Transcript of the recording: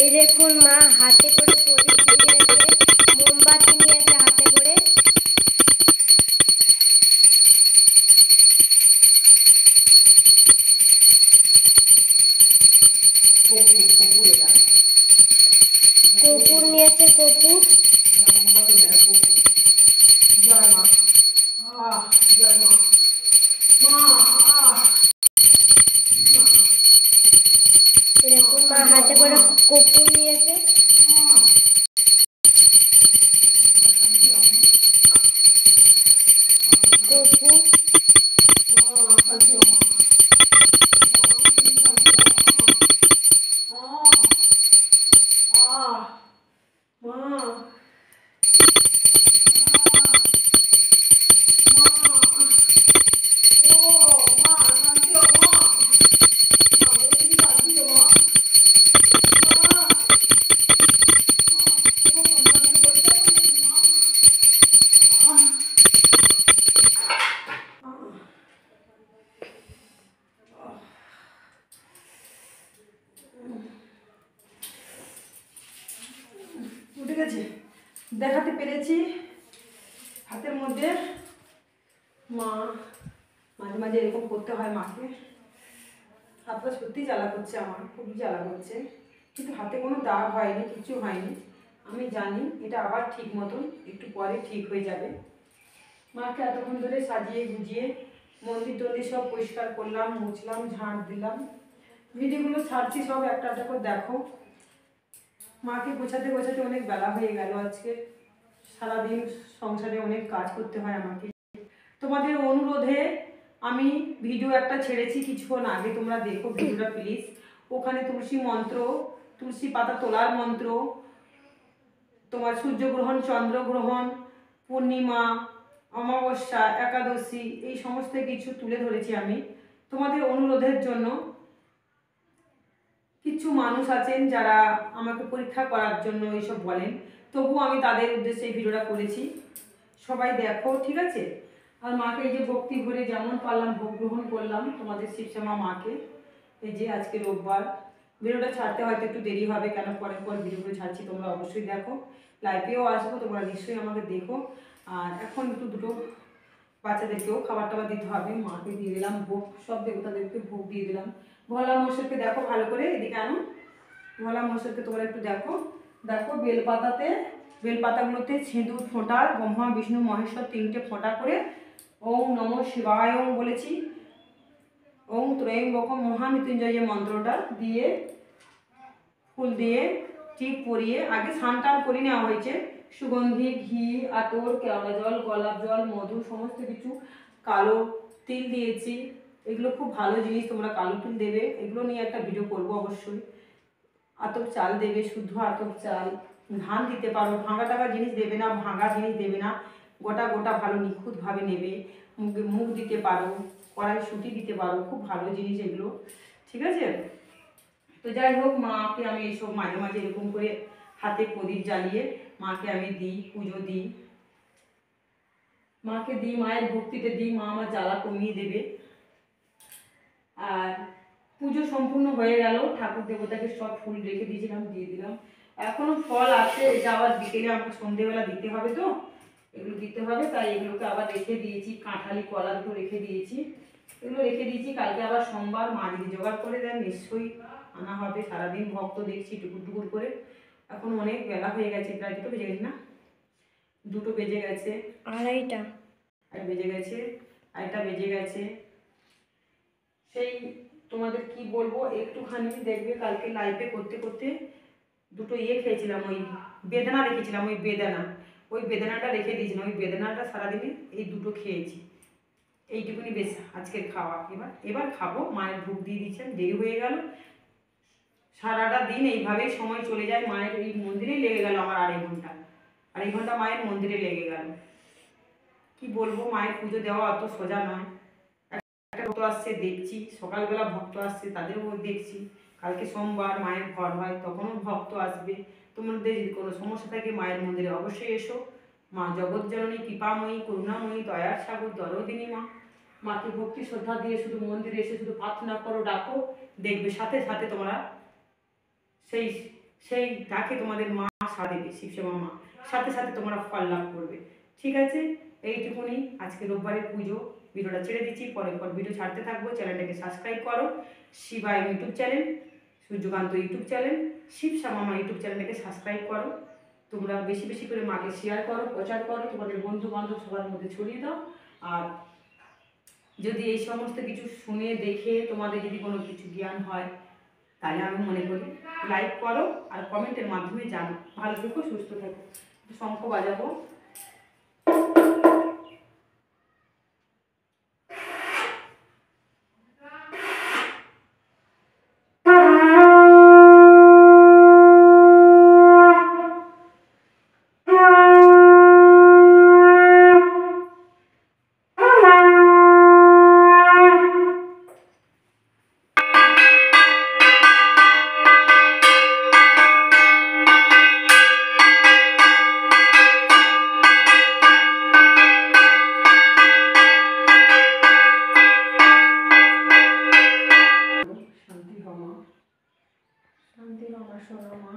এই দেখুন মা হাতে করে প্রদীপ নিয়েছে, মোমবাতি নিয়েছে হাতে করে। কর্পূর নিয়েছে, কর্পূর। জয় মা, জয় মা, দেখুন মা হাতে করে কর্পূর নিয়েছে। কর্পূর উঠে গেছে, দেখাতে পেরেছি হাতের মধ্যে। মা মাঝে মাঝে এরকম করতে হয় মাকে। হাতটা সত্যি জ্বালা করছে, আমার খুবই জ্বালা করছে, কিন্তু হাতে কোনো দাগ হয়নি, কিছু হয়নি। আমি জানি এটা আবার ঠিক মতন একটু পরে ঠিক হয়ে যাবে। মাকে এতক্ষণ ধরে সাজিয়ে গুজিয়ে মন্দির টন্দির সব পরিষ্কার করলাম, মুছলাম, ঝাঁট দিলাম। ভিডিওগুলো ছাড়ছি সব একটা একটা করে দেখো। মাকে গোছাতে গোছাতে অনেক বেলা হয়ে গেল আজকে। সারাদিন সংসারে অনেক কাজ করতে হয় আমাকে। তোমাদের অনুরোধে আমি ভিডিও একটা ছেড়েছি কিছুক্ষণ আগে, তোমরা দেখো ভিডিওটা প্লিজ। ওখানে তুলসী মন্ত্র, তুলসী পাতা তোলার মন্ত্র, তোমার সূর্যগ্রহণ, চন্দ্রগ্রহণ, পূর্ণিমা, অমাবস্যা, একাদশী, এই সমস্ত কিছু তুলে ধরেছি আমি তোমাদের অনুরোধের জন্য। কিছু মানুষ আছেন যারা আমাকে পরীক্ষা করার জন্য এইসব বলেন, তবুও আমি তাদের উদ্দেশ্যে এই ভিডিওটা করেছি। সবাই দেখো, ঠিক আছে? আর মাকে এই যে ভক্তি ভরে যেমন পারলাম ভোগ গ্রহণ করলাম তোমাদের শিবশ্যামা মাকে। এই যে আজকে রোববার, ভিডিওটা ছাড়তে হয়তো একটু দেরি হবে, কেন পরের পর ভিডিওগুলো ছাড়ছি, তোমরা অবশ্যই দেখো। লাইভেও আসবো, তোমরা নিশ্চয়ই আমাকে দেখো। আর এখন একটু দুটো বাচ্চাদেরকেও খাবার টাবার দিতে হবে। মাকে দিয়ে দিলাম ভোগ, সব দেবতাদেরকে ভোগ দিয়ে দিলাম। ভোলা মশাইকে দেখো ভালো করে, এদিকে আনো। ভোলা মশাইকে তোমরা একটু দেখো। দেখো বেলপাতাতে, বেলপাতাগুলোতে সিঁদুর ফোঁটা, ব্রহ্মা বিষ্ণু মহেশ্বর তিনটে ফোঁটা করে ওম নমঃ শিবায় ওম বলেছি। ওম ত্রয়ম্বকম মহামৃত্যুঞ্জয় যে মন্ত্রটা দিয়ে, ফুল দিয়ে টিপ পরিয়ে আগে স্নান টান করে নেওয়া হয়েছে। সুগন্ধি, ঘি, আতর, কেওড়া জল, গোলাপ জল, মধু, সমস্ত কিছু। কালো তিল দিয়েছি, এগুলো খুব ভালো জিনিস, তোমরা কালো তিল দেবে, এগুলো নিয়ে একটা ভিডিও করবো অবশ্যই। আতপ চাল দেবে, শুদ্ধ আতপ চাল। ধান দিতে পারো, ভাঙা টাঙা জিনিস দেবে না, ভাঙা জিনিস দেবে না, গোটা গোটা ভালো নিখুঁতভাবে নেবে। মুগ দিতে পারো, কড়াইশুঁটি দিতে পারো, খুব ভালো জিনিস এগুলো, ঠিক আছে? তো যাই হোক, মাকে আমি এইসব মাঝে মাঝে এরকম করে হাতে প্রদীপ জ্বালিয়ে মাকে আমি দিই, পুজো দিই, মাকে দিই, মায়ের ভক্তিতে দিই, মা আমার জ্বালা কমিয়ে দেবে। আর পুজো সম্পূর্ণ হয়ে গেল, ঠাকুর দেবতাকে সব ফুল রেখে দিয়েছিলাম, দিয়ে দিলাম। এখনো ফল আছে, এটা আবার বিকেলে আমাকে সন্ধেবেলা দিতে হবে, তো এগুলো দিতে হবে, তাই এগুলোকে আবার রেখে দিয়েছি। কাঁঠালি কলা দুটো রেখে দিয়েছি, এগুলো রেখে দিয়েছি। কালকে আবার সোমবার, মা যদি জোগাড় করে দেন নিশ্চয়ই আনা হবে। সারাদিন ভক্ত দেখছি টুকুর টুকুর করে। এখন অনেক বেলা হয়ে গেছে, প্রায় দুটো বেজে গেছে না, দুটো বেজে গেছে, আড়াইটা বেজে গেছে, আড়াইটা বেজে গেছে। সেই তোমাদের কি বলবো, একটুখানি দেখবে কালকে লাইভে করতে করতে দুটো খেয়েছিলাম, ওই বেদানা রেখেছিলাম, ওই বেদানাটা রেখে দিয়েছিলাম, ওই বেদানাটা সারাদিনে এই দুটো খেয়েছি। এইটুকুনি বেশ আজকের খাওয়া। এবার খাবো, মায়ের ভোগ দিয়ে দিচ্ছেন, দেরি হয়ে গেল। সারাটা দিন এইভাবেই সময় চলে যায়, মায়ের এই মন্দিরেই লেগে গেল আমার 2.5 ঘন্টা মায়ের মন্দিরে লেগে গেল। কি বলবো, মায়ের পুজো দেওয়া অত সোজা নয়। ভক্ত আসছে দেখছি, সকালবেলা ভক্ত আসছে তাদেরও দেখছি। কালকে সোমবার মায়ের ঘর হয়, তখনও ভক্ত আসবে। তোমাদের যদি কোনো সমস্যা থাকে মায়ের মন্দিরে অবশ্যই এসো। মা জগৎজননী, কৃপাময়ী, করুণাময়ী, দয়ার সাগর, দরদিনী মা। মাকে ভক্তি শ্রদ্ধা দিয়ে শুধু মন্দিরে এসে শুধু প্রার্থনা করো, ডাকো, দেখবে সাথে সাথে তোমরা সেই সেই ডাকে তোমাদের মা সাড়া দেবে, শিবশ্যামা মা, সাথে সাথে তোমরা ফল লাভ করবে। ঠিক আছে, এইটুকুনি। আজকে রোববারের পুজো, ভিডিওটা ছেড়ে দিচ্ছি, পরের পর ভিডিও ছাড়তে থাকবো। চ্যানেলটাকে সাবস্ক্রাইব করো, Shivay YouTube channel, Suryakant YouTube channel, Shivashyama মা ইউটিউব চ্যানেলটাকে সাবস্ক্রাইব করো। তোমরা বেশি বেশি করে মাকে শেয়ার করো, প্রচার করো, তোমাদের বন্ধু বান্ধব সবার মধ্যে ছড়িয়ে দাও। আর যদি এই সমস্ত কিছু শুনে দেখে তোমাদের যদি কোনো কিছু জ্ঞান হয়, তাহলে আমি মনে করি লাইক করো আর কমেন্টের মাধ্যমে জানো। ভালো থেকো, সুস্থ থেকো। শঙ্খ বাজাবো। শান্তি হও মা, শান্তি হও মা, সোনা মা।